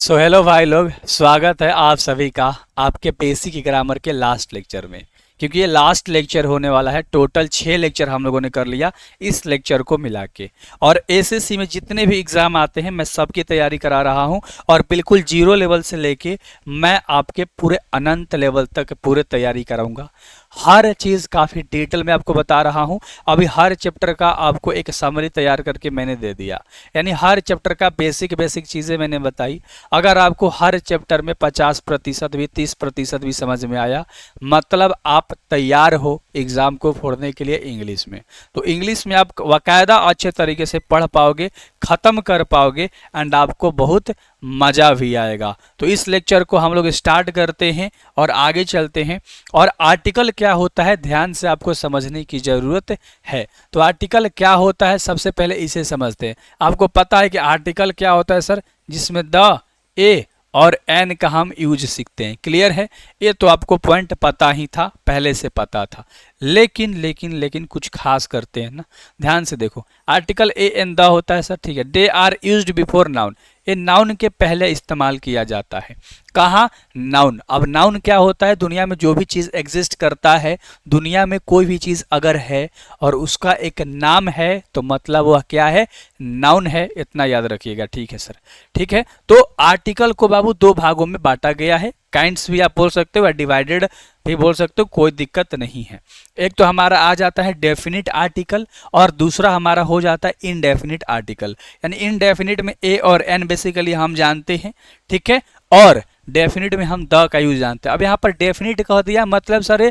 So hello भाई लोग, स्वागत है आप सभी का आपके बेसिक ग्रामर के लास्ट लेक्चर में। क्योंकि ये लास्ट लेक्चर होने वाला है। टोटल 6 लेक्चर हम लोगों ने कर लिया इस लेक्चर को मिला के। और एसएससी में जितने भी एग्ज़ाम आते हैं मैं सबकी तैयारी करा रहा हूँ और बिल्कुल जीरो लेवल से लेके मैं आपके पूरे अनंत लेवल तक पूरे तैयारी कराऊंगा। हर चीज़ काफ़ी डिटेल में आपको बता रहा हूँ। अभी हर चैप्टर का आपको एक समरी तैयार करके मैंने दे दिया, यानी हर चैप्टर का बेसिक चीज़ें मैंने बताई। अगर आपको हर चैप्टर में 50% भी 30% भी समझ में आया, मतलब आप तैयार हो एग्ज़ाम को फोड़ने के लिए इंग्लिश में। तो इंग्लिश में आप बाकायदा अच्छे तरीके से पढ़ पाओगे, ख़त्म कर पाओगे एंड आपको बहुत मज़ा भी आएगा। तो इस लेक्चर को हम लोग स्टार्ट करते हैं और आगे चलते हैं। और आर्टिकल क्या होता है ध्यान से आपको समझने की ज़रूरत है। तो आर्टिकल क्या होता है सबसे पहले इसे समझते हैं। आपको पता है कि आर्टिकल क्या होता है सर, जिसमें द, ए और एन का हम यूज सीखते हैं। क्लियर है? ये तो आपको पॉइंट पता ही था, पहले से पता था। लेकिन कुछ खास करते हैं ना, ध्यान से देखो। आर्टिकल ए एन द होता है सर, ठीक है। They are used before noun, ये नाउन के पहले इस्तेमाल किया जाता है। कहाँ? नाउन। अब नाउन क्या होता है? दुनिया में जो भी चीज़ एग्जिस्ट करता है, दुनिया में कोई भी चीज़ अगर है और उसका एक नाम है तो मतलब वह क्या है? नाउन है। इतना याद रखिएगा, ठीक है सर? ठीक है। तो आर्टिकल को बाबू दो भागों में बांटा गया है। काइंड्स भी आप बोल सकते हो या डिवाइडेड भी बोल सकते हो, कोई दिक्कत नहीं है। एक तो हमारा आ जाता है डेफिनिट आर्टिकल और दूसरा हमारा हो जाता है इनडेफिनिट आर्टिकल। यानी इनडेफिनिट में ए और एन बेसिकली हम जानते हैं, ठीक है, और डेफिनिट में हम द का यूज जानते हैं। अब यहाँ पर डेफिनिट कह दिया, मतलब सर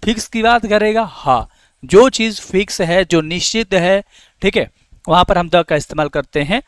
फिक्स की बात करेगा। हाँ, जो चीज़ फिक्स है, जो निश्चित है, ठीक है, वहाँ पर हम द का इस्तेमाल करते हैं।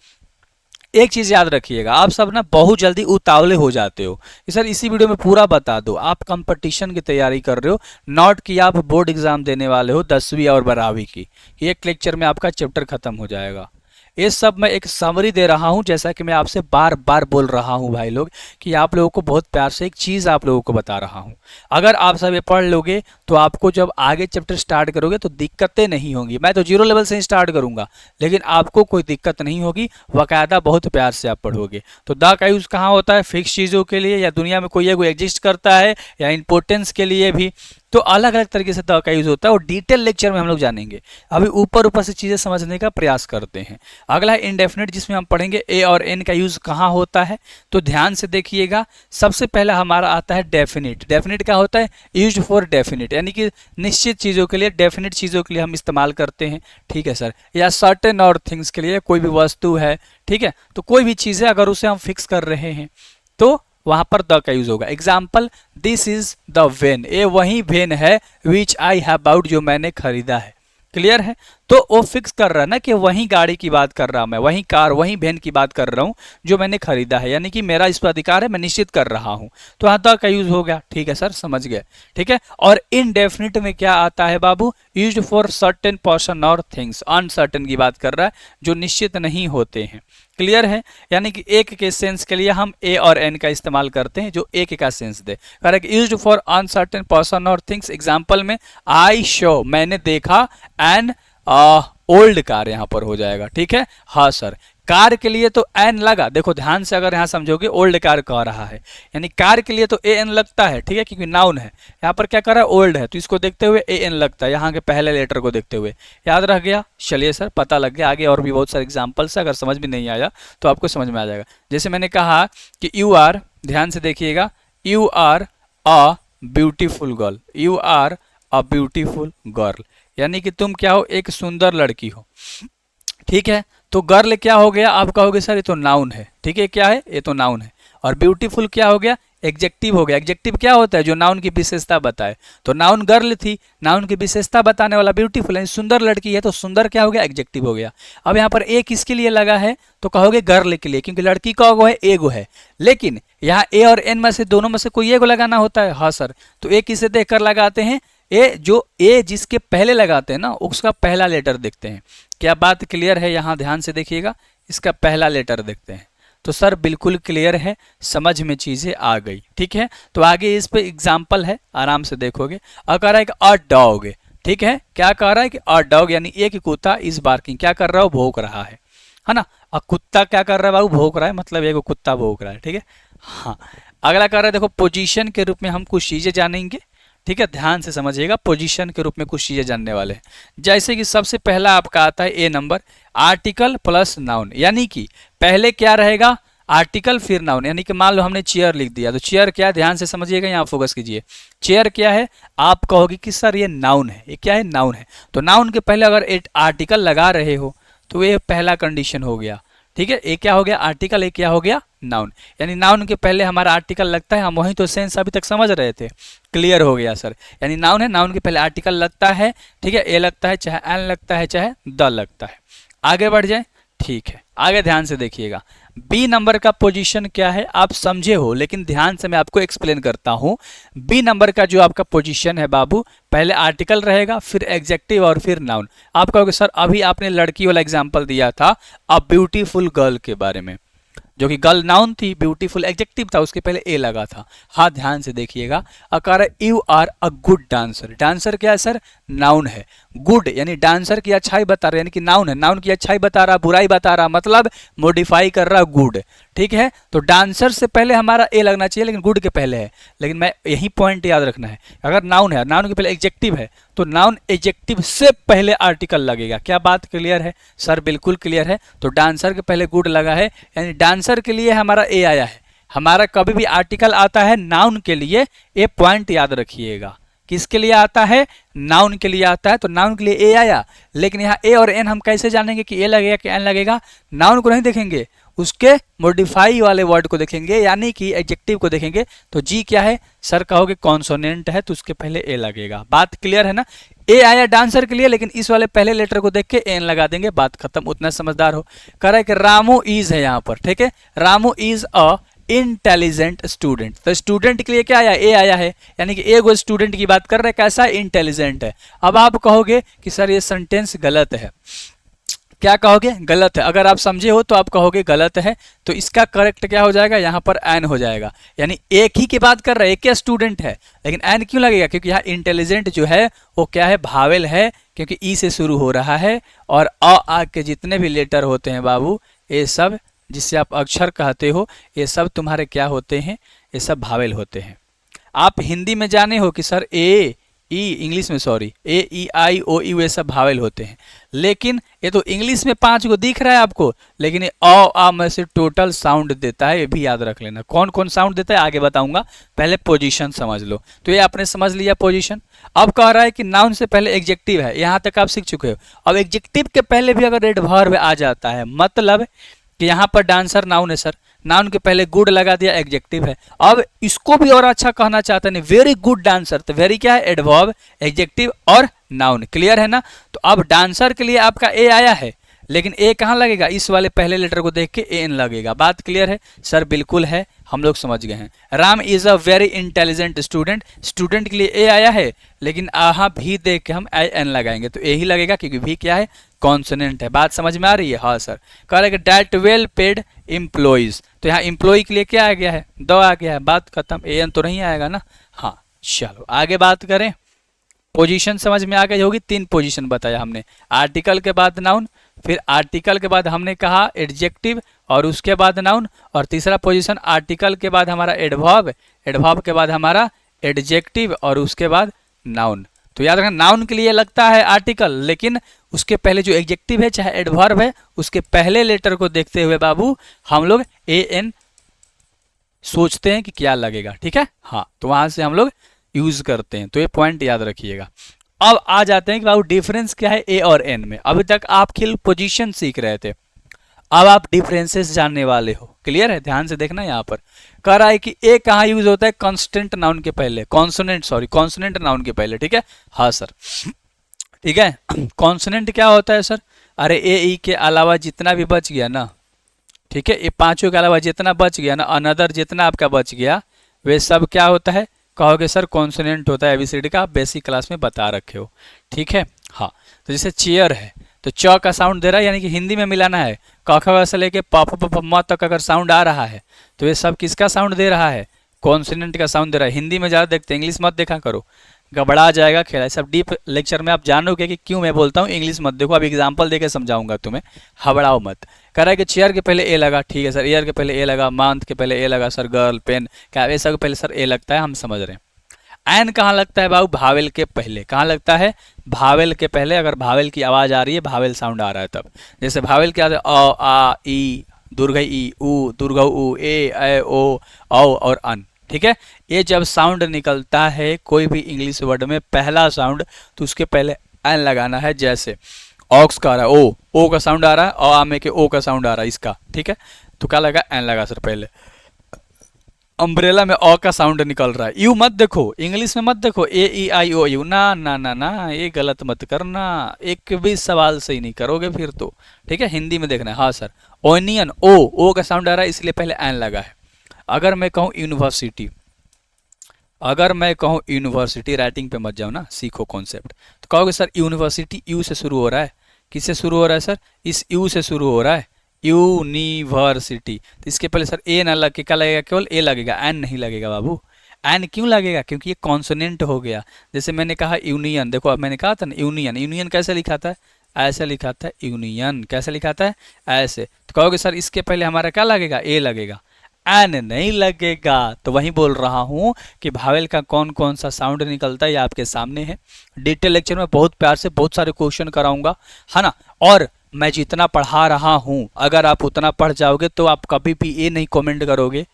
एक चीज़ याद रखिएगा, आप सब ना बहुत जल्दी उतावले हो जाते हो कि सर इसी वीडियो में पूरा बता दो। आप कंपटीशन की तैयारी कर रहे हो, नॉट कि आप बोर्ड एग्जाम देने वाले हो 10वीं और 12वीं की। एक लेक्चर में आपका चैप्टर खत्म हो जाएगा। ये सब मैं एक समरी दे रहा हूँ, जैसा कि मैं आपसे बार बार बोल रहा हूँ भाई लोग, कि आप लोगों को बहुत प्यार से एक चीज़ आप लोगों को बता रहा हूँ। अगर आप सब ये पढ़ लोगे तो आपको जब आगे चैप्टर स्टार्ट करोगे तो दिक्कतें नहीं होंगी। मैं तो जीरो लेवल से ही स्टार्ट करूँगा, लेकिन आपको कोई दिक्कत नहीं होगी, बाकायदा बहुत प्यार से आप पढ़ोगे। तो द का यूज़ कहाँ होता है? फिक्स चीज़ों के लिए, या दुनिया में कोई एग्जिस्ट करता है, या इंपॉर्टेंस के लिए भी। तो अलग अलग तरीके से द का यूज होता है और डिटेल लेक्चर में हम लोग जानेंगे। अभी ऊपर से चीज़ें समझने का प्रयास करते हैं। अगला है इनडेफिनिट, जिसमें हम पढ़ेंगे ए और एन का यूज कहाँ होता है। तो ध्यान से देखिएगा, सबसे पहला हमारा आता है डेफिनिट। डेफिनिट क्या होता है? यूज फॉर डेफिनिट, यानी कि निश्चित चीज़ों के लिए, डेफिनिट चीज़ों के लिए हम इस्तेमाल करते हैं, ठीक है सर। या सर्टेन और थिंग्स के लिए, कोई भी वस्तु है, ठीक है, तो कोई भी चीज़ है अगर उसे हम फिक्स कर रहे हैं तो वहां पर द का यूज होगा। Example, this is the when, ये वही वेन है विच आई हैव बाउट, जो मैंने खरीदा है। क्लियर है? तो वो फिक्स कर रहा है ना कि वही गाड़ी की बात कर रहा हूं मैं, वही कार, वही वेन की बात कर रहा हूं जो मैंने खरीदा है, यानी कि मेरा इस पर अधिकार है, मैं निश्चित कर रहा हूं। तो हाँ, द का यूज हो गया, ठीक है सर, समझ गए, ठीक है। और इनडेफिनिट में क्या आता है बाबू? यूज्ड फॉर सर्टेन पर्सन और थिंग्स, अनसर्टेन की बात कर रहा है, जो निश्चित नहीं होते हैं। क्लियर है? यानी कि एक के सेंस के लिए हम ए और एन का इस्तेमाल करते हैं जो एक का sense they. Correct? Used for uncertain person और थिंग्स। एग्जांपल में आई शो, मैंने देखा, एन ओल्ड कार यहां पर हो जाएगा, ठीक है। हाँ सर, कार के लिए तो एन लगा, देखो ध्यान से अगर यहां समझोगे, ओल्ड कार कह रहा है, यानी कार के लिए तो ए एन लगता है, ठीक है, क्योंकि नाउन है। यहाँ पर क्या कर रहा है? ओल्ड है, तो इसको देखते हुए ए एन लगता है, यहाँ के पहले लेटर को देखते हुए। याद रह गया? चलिए सर, पता लग गया। आगे और भी बहुत सारे एग्जाम्पल्स है, अगर समझ में नहीं आया तो आपको समझ में आ जाएगा। जैसे मैंने कहा कि यू आर, ध्यान से देखिएगा, you are a beautiful girl, you are a beautiful girl, यानी कि तुम क्या हो? एक सुंदर लड़की हो, ठीक है। तो गर्ल क्या हो गया? आप कहोगे सर ये तो नाउन है, ठीक है, क्या है? ये तो नाउन है। और ब्यूटीफुल क्या हो गया? एग्जेक्टिव हो गया। एग्जेक्टिव क्या होता है? जो नाउन की विशेषता बताए। तो नाउन गर्ल थी, नाउन की विशेषता बताने वाला ब्यूटीफुल है, सुंदर लड़की है, तो सुंदर क्या हो गया? एग्जेक्टिव हो गया। अब यहाँ पर ए किसके लिए लगा है? तो कहोगे गर्ल के लिए, क्योंकि लड़की का गो है, एगो है। लेकिन यहाँ ए और एन में से दोनों में से कोई एगो लगाना होता है। हाँ सर, तो ए किसे देखकर लगाते हैं? ए जिसके पहले लगाते हैं ना, उसका पहला लेटर देखते हैं। क्या बात क्लियर है? यहाँ ध्यान से देखिएगा, इसका पहला लेटर देखते हैं। तो सर बिल्कुल क्लियर है, समझ में चीजें आ गई, ठीक है। तो आगे इस पे एग्जाम्पल है, आराम से देखोगे। और कह रहा है कि अ डॉग, ठीक है, क्या कह रहा है कि अ डॉग, यानी एक कुत्ता इस बार्किंग, क्या कर रहा है? भौंक रहा है ना। और कुत्ता क्या कर रहा है बाबू, भौंक रहा है, मतलब एक कुत्ता भौंक रहा है, ठीक है। हाँ, अगला कर रहा है, देखो पोजीशन के रूप में हम कुछ चीजें जानेंगे, ठीक है, ध्यान से समझिएगा। पोजीशन के रूप में कुछ चीजें जानने वाले हैं, जैसे कि सबसे पहला आपका आता है ए नंबर, आर्टिकल प्लस नाउन। यानी कि पहले क्या रहेगा, आर्टिकल फिर नाउन। यानी कि मान लो हमने चेयर लिख दिया, तो चेयर क्या है, ध्यान से समझिएगा, यहाँ फोकस कीजिए। चेयर क्या है, आप कहोगे कि सर ये नाउन है, ये क्या है, नाउन है। तो नाउन के पहले अगर एक आर्टिकल लगा रहे हो तो ये पहला कंडीशन हो गया, ठीक है। एक क्या हो गया, आर्टिकल, एक क्या हो गया, नाउन। यानी नाउन के पहले हमारा आर्टिकल लगता है, हम वही तो सेंस अभी तक समझ रहे थे, क्लियर हो गया सर। यानी नाउन है, नाउन के पहले आर्टिकल लगता है, ठीक है, ए लगता है, चाहे एन लगता है, चाहे द लगता है। आगे बढ़ जाए, ठीक है, आगे ध्यान से देखिएगा। बी नंबर का पोजीशन क्या है, आप समझे हो, लेकिन ध्यान से मैं आपको एक्सप्लेन करता हूं। बी नंबर का जो आपका पोजीशन है बाबू, पहले आर्टिकल रहेगा, फिर एग्जेक्टिव और फिर नाउन। आप कहोगे सर अभी आपने लड़की वाला एग्जांपल दिया था, अ ब्यूटीफुल गर्ल के बारे में, जो कि गर्ल नाउन थी, ब्यूटीफुल एडजेक्टिव था, उसके पहले ए लगा था। हाँ, ध्यान से देखिएगा। अकार you are a good dancer, dancer क्या है सर, नाउन है। गुड यानी डांसर की अच्छाई बता रहा है, यानी कि नाउन है, नाउन की अच्छाई बता रहा, बुराई बता रहा, मतलब मॉडिफाई कर रहा, गुड, ठीक है। तो डांसर से पहले हमारा ए लगना चाहिए, लेकिन गुड के पहले है। लेकिन मैं यही पॉइंट याद रखना है, अगर नाउन है, नाउन के पहले एडजेक्टिव है, तो नाउन एडजेक्टिव से पहले आर्टिकल लगेगा। क्या बात क्लियर है सर, बिल्कुल क्लियर है। तो डांसर के पहले गुड लगा है, यानी डांसर के लिए हमारा ए आया है। हमारा कभी भी आर्टिकल आता है नाउन के लिए, ए पॉइंट याद रखिएगा। किसके लिए आता है, नाउन के लिए आता है, तो नाउन के लिए ए आया। लेकिन यहाँ ए और एन हम कैसे जानेंगे कि ए लगेगा कि एन लगेगा, नाउन को नहीं देखेंगे, उसके मॉडिफाई वाले वर्ड को देखेंगे, यानी कि एडजेक्टिव को देखेंगे। तो जी क्या है सर, कहोगे कॉन्सोनेंट है, तो उसके पहले ए लगेगा। बात क्लियर है ना। ए आया डांसर के लिए, लेकिन इस वाले पहले लेटर को देख के एन लगा देंगे, बात खत्म। उतना समझदार हो। कह रहा है कि रामू इज है यहाँ पर, ठीक है, Ramu is a intelligent student. तो स्टूडेंट के लिए क्या आया, ए आया है, यानी कि एगो स्टूडेंट की बात कर रहे हैं, कैसा इंटेलिजेंट है। अब आप कहोगे कि सर ये सेंटेंस गलत है, क्या कहोगे, गलत है। अगर आप समझे हो तो आप कहोगे गलत है, तो इसका करेक्ट क्या हो जाएगा, यहाँ पर एन हो जाएगा। यानी एक ही की बात कर रहे हैं, एक क्या स्टूडेंट है, लेकिन एन क्यों लगेगा, क्योंकि यहाँ इंटेलिजेंट जो है वो क्या है, भावेल है, क्योंकि ई से शुरू हो रहा है। और आ के जितने भी लेटर होते हैं बाबू, ये सब जिससे आप अक्षर कहते हो, ये सब तुम्हारे क्या होते हैं, ये सब भावेल होते हैं। आप हिंदी में जाने हो कि सर ए ई, इंग्लिश में sorry, A E I O U, ये सब भावेल होते हैं। लेकिन ये तो इंग्लिश में 5 को दिख रहा है आपको, लेकिन ये आ में से टोटल साउंड देता है, ये भी याद रख लेना। कौन कौन साउंड देता है आगे बताऊंगा, पहले पोजीशन समझ लो। तो ये आपने समझ लिया पोजीशन। अब कह रहा है कि नाउन से पहले एग्जेक्टिव है, यहाँ तक आप सीख चुके हो। अब एग्जेक्टिव के पहले भी अगर एडवर्ब आ जाता है, मतलब कि यहाँ पर डांसर नाउन है सर, नाउन के पहले गुड लगा दिया, एडजेक्टिव है। अब इसको भी और अच्छा कहना चाहते हैं, वेरी गुड डांसर, तो वेरी क्या है, एडवर्ब, एडजेक्टिव और नाउन। क्लियर है ना। तो अब डांसर के लिए आपका ए आया है, लेकिन ए कहाँ लगेगा, इस वाले पहले लेटर को देख के एन लगेगा। बात क्लियर है सर, बिल्कुल है, हम लोग समझ गए हैं। Ram is a very intelligent student, student के लिए ए आया है, लेकिन यहाँ भी देख के हम आई एन लगाएंगे, तो ए ही लगेगा, क्योंकि भी क्या है, कॉन्सोनेंट है। बात समझ में आ रही है। हाँ सर। कह रहे डेट वेल पेड एम्प्लॉइज, तो यहाँ एम्प्लॉय के लिए क्या आ गया है, द आ गया है, बात खत्म। ए एन तो नहीं आएगा ना। हाँ चलो आगे बात करें। पोजीशन समझ में आ गई होगी, 3 पोजीशन बताया हमने, आर्टिकल के बाद नाउन, फिर आर्टिकल के बाद हमने कहा एडजेक्टिव, और उसके बाद नाउन, और तीसरा पोजीशन आर्टिकल के बाद हमारा एडवर्ब, एडवर्ब के बाद हमारा एडजेक्टिव, और उसके बाद नाउन। तो याद रखना, नाउन के लिए लगता है आर्टिकल, लेकिन उसके पहले जो एडजेक्टिव है चाहे एडवर्ब है, उसके पहले लेटर को देखते हुए बाबू हम लोग ए एन सोचते हैं कि क्या लगेगा, ठीक है। हाँ, तो वहां से हम लोग यूज करते हैं, तो ये पॉइंट याद रखिएगा। अब आ जाते हैं कि बाबू डिफरेंस क्या है ए और एन में। अभी तक आप केवल पोजीशन सीख रहे थे, अब आप डिफरेंसेस जानने वाले हो। क्लियर है, ध्यान से देखना। यहाँ पर कह रहा है कि ए कहाँ यूज होता है, कॉन्स्टेंट नाउन के पहले, कॉन्सोनेंट नाउन के पहले, ठीक है। हाँ सर, ठीक है। कॉन्सोनेंट क्या होता है सर, अरे ए ई के अलावा जितना भी बच गया ना, ठीक है, ये 5 के अलावा जितना बच गया ना, अनदर जितना आपका बच गया, वे सब क्या होता है, कहोगे सर कॉन्सोनेंट होता है एबीसीडी का, आप बेसिक क्लास में बता रखे हो, ठीक है। हाँ, तो जैसे चेयर है, तो च का साउंड दे रहा है, यानी कि हिंदी में मिलाना है। क ख से लेके प प प म तक अगर साउंड आ रहा है, तो ये सब किसका साउंड दे रहा है, कॉन्सोनेंट का साउंड दे रहा है। हिंदी में ज़्यादा देखते हैं, इंग्लिश मत देखा करो, गबड़ा जाएगा खेला। सब डीप लेक्चर में आप जानोगे कि क्यों मैं बोलता हूँ इंग्लिश मत देखो। अब एग्जाम्पल देके समझाऊंगा तुम्हें, हबड़ाओ मत। कह रहा है कि चेयर के पहले ए लगा, ठीक है सर, ईयर के पहले ए लगा, मंथ के पहले ए लगा सर, गर्ल, पेन, क्या ऐसा के पहले सर ए लगता है, हम समझ रहे हैं। एन कहाँ लगता है बाबू? भावेल के पहले। कहाँ लगता है? भावेल के पहले। अगर भावेल की आवाज आ रही है, भावेल साउंड आ रहा है तब। जैसे भावेल क्या है? अ, आ, ई, दुर्घई ई, उ, दुर्घ उ, ए ओ, औ और अन, ठीक है। ये जब साउंड निकलता है कोई भी इंग्लिश वर्ड में पहला साउंड, तो उसके पहले एन लगाना है। जैसे ऑक्स का आ रहा है ओ का साउंड आ रहा है, और आमे के ओ का साउंड आ रहा है इसका, ठीक है, तो क्या लगा? एन लगा सर पहले। अम्ब्रेला में अ का साउंड निकल रहा है। यू मत देखो, इंग्लिश में मत देखो, ए ई आई ओ यू, ना ना ना ना, ये गलत मत करना, एक भी सवाल सही नहीं करोगे फिर तो, ठीक है। हिंदी में देखना है। हाँ सर, ओनियन, ओ का साउंड आ रहा है इसलिए पहले एन लगा है। अगर मैं कहूँ यूनिवर्सिटी, अगर मैं कहूँ यूनिवर्सिटी, राइटिंग पे मत जाओ ना, सीखो कॉन्सेप्ट, तो कहोगे सर यूनिवर्सिटी यू से शुरू हो रहा है। किससे शुरू हो रहा है सर? इस यू से शुरू हो रहा है, यूनिवर्सिटी। तो इसके पहले सर ए ना लग के क्या लगेगा? केवल ए लगेगा, एन नहीं लगेगा बाबू। एन क्यों लगेगा? क्योंकि ये कॉन्सोनेंट हो गया। जैसे मैंने कहा यूनियन, देखो अब मैंने कहा था ना यूनियन, यूनियन कैसे लिखा था? ऐसे लिखा था यूनियन। कैसे लिखा था? ऐसे। तो कहोगे सर इसके पहले हमारा क्या लगेगा? ए लगेगा, एन नहीं लगेगा। तो वही बोल रहा हूं कि भावेल का कौन कौन सा साउंड निकलता है ये आपके सामने है। डिटेल लेक्चर में बहुत प्यार से बहुत सारे क्वेश्चन कराऊंगा, है ना। और मैं जितना पढ़ा रहा हूं, अगर आप उतना पढ़ जाओगे तो आप कभी भी ये नहीं कमेंट करोगे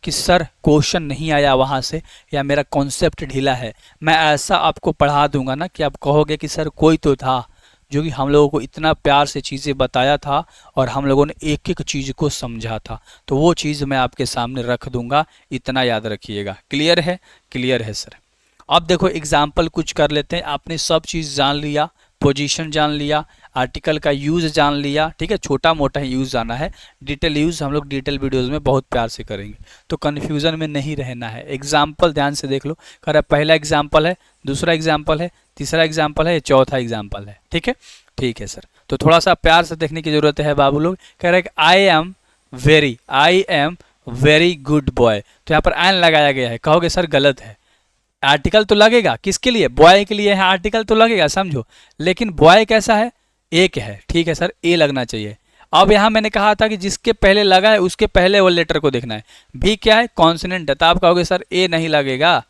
कि सर क्वेश्चन नहीं आया वहां से, या मेरा कॉन्सेप्ट ढीला है। मैं ऐसा आपको पढ़ा दूंगा ना कि आप कहोगे कि सर कोई तो था जो कि हम लोगों को इतना प्यार से चीज़ें बताया था और हम लोगों ने एक एक चीज़ को समझा था, तो वो चीज़ मैं आपके सामने रख दूंगा, इतना याद रखिएगा। क्लियर है? क्लियर है सर। अब देखो एग्जाम्पल कुछ कर लेते हैं। आपने सब चीज़ जान लिया, पोजीशन जान लिया, आर्टिकल का यूज़ जान लिया, ठीक है, छोटा मोटा ही यूज़ जाना है। डिटेल यूज़ हम लोग डिटेल वीडियोज़ में बहुत प्यार से करेंगे, तो कन्फ्यूज़न में नहीं रहना है। एग्जाम्पल ध्यान से देख लो। कह रहा पहला एग्जाम्पल है, दूसरा एग्जाम्पल है, तीसरा एग्जाम्पल है, चौथा एग्जाम्पल है, ठीक है। ठीक है सर, तो थोड़ा सा प्यार से देखने की ज़रूरत है बाबू लोग। कह रहे हैं I am very good boy, तो यहाँ पर एन लगाया गया है। कहोगे सर गलत है, आर्टिकल तो लगेगा, किसके लिए? बॉय के लिए है, आर्टिकल तो लगेगा, समझो। लेकिन बॉय कैसा है? एक है, ठीक है सर, ए लगना चाहिए। अब यहाँ मैंने कहा था कि जिसके पहले लगा है उसके पहले वो लेटर को देखना है। भी क्या है? कॉन्सोनेंट है। तो आप कहोगे सर ए नहीं लगेगा,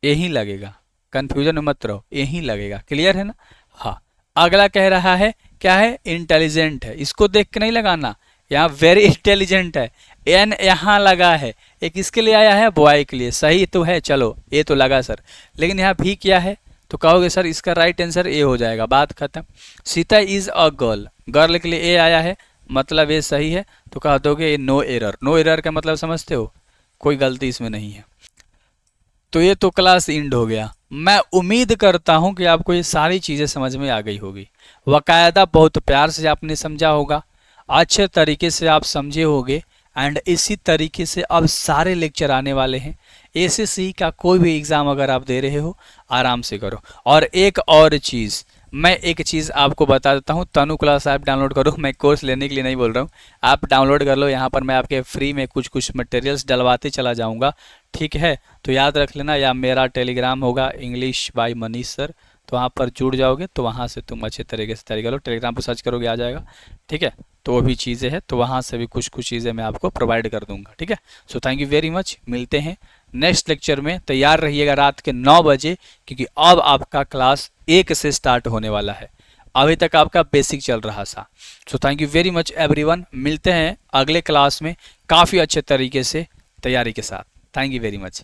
ए ही लगेगा, कंफ्यूजन में मत रहो, ए ही लगेगा। क्लियर है ना? हाँ। अगला कह रहा है क्या है? इंटेलिजेंट है, इसको देख के नहीं लगाना, यहाँ वेरी इंटेलिजेंट है, एन यहाँ लगा है। एक किसके लिए आया है? बॉय के लिए। सही तो है, चलो ए तो लगा सर, लेकिन यहाँ भी क्या है? तो कहोगे सर इसका राइट आंसर ए हो जाएगा, बात खत्म। Sita is a girl, girl के लिए ए आया है, मतलब ये सही है। तो कह दोगे ये नो एरर। नो एरर का मतलब समझते हो? कोई गलती इसमें नहीं है। तो ये तो क्लास इंड हो गया। मैं उम्मीद करता हूं कि आपको ये सारी चीज़ें समझ में आ गई होगी। बाकायदा बहुत प्यार से आपने समझा होगा, अच्छे तरीके से आप समझे होगे। एंड इसी तरीके से अब सारे लेक्चर आने वाले हैं। एसएससी का कोई भी एग्ज़ाम अगर आप दे रहे हो, आराम से करो। और एक और चीज़, मैं एक चीज़ आपको बता देता हूँ, तनु क्लास ऐप डाउनलोड करो। मैं कोर्स लेने के लिए नहीं बोल रहा हूँ, आप डाउनलोड कर लो। यहाँ पर मैं आपके फ्री में कुछ कुछ मटेरियल्स डलवाते चला जाऊँगा, ठीक है। तो याद रख लेना, या मेरा टेलीग्राम होगा इंग्लिश बाय मनीष सर, तो वहाँ पर जुड़ जाओगे, तो वहाँ से तुम अच्छे तरीके से तैयारी करो। टेलीग्राम पर सर्च करोगे आ जाएगा, ठीक है। तो वो भी चीज़ें हैं, तो वहाँ से भी कुछ कुछ चीज़ें मैं आपको प्रोवाइड कर दूंगा, ठीक है। So thank you very much, मिलते हैं नेक्स्ट लेक्चर में। तैयार रहिएगा रात के 9 बजे, क्योंकि अब आपका क्लास 1 से स्टार्ट होने वाला है। अभी तक आपका बेसिक चल रहा था। So thank you very much everyone, मिलते हैं अगले क्लास में काफ़ी अच्छे तरीके से तैयारी के साथ। Thank you very much.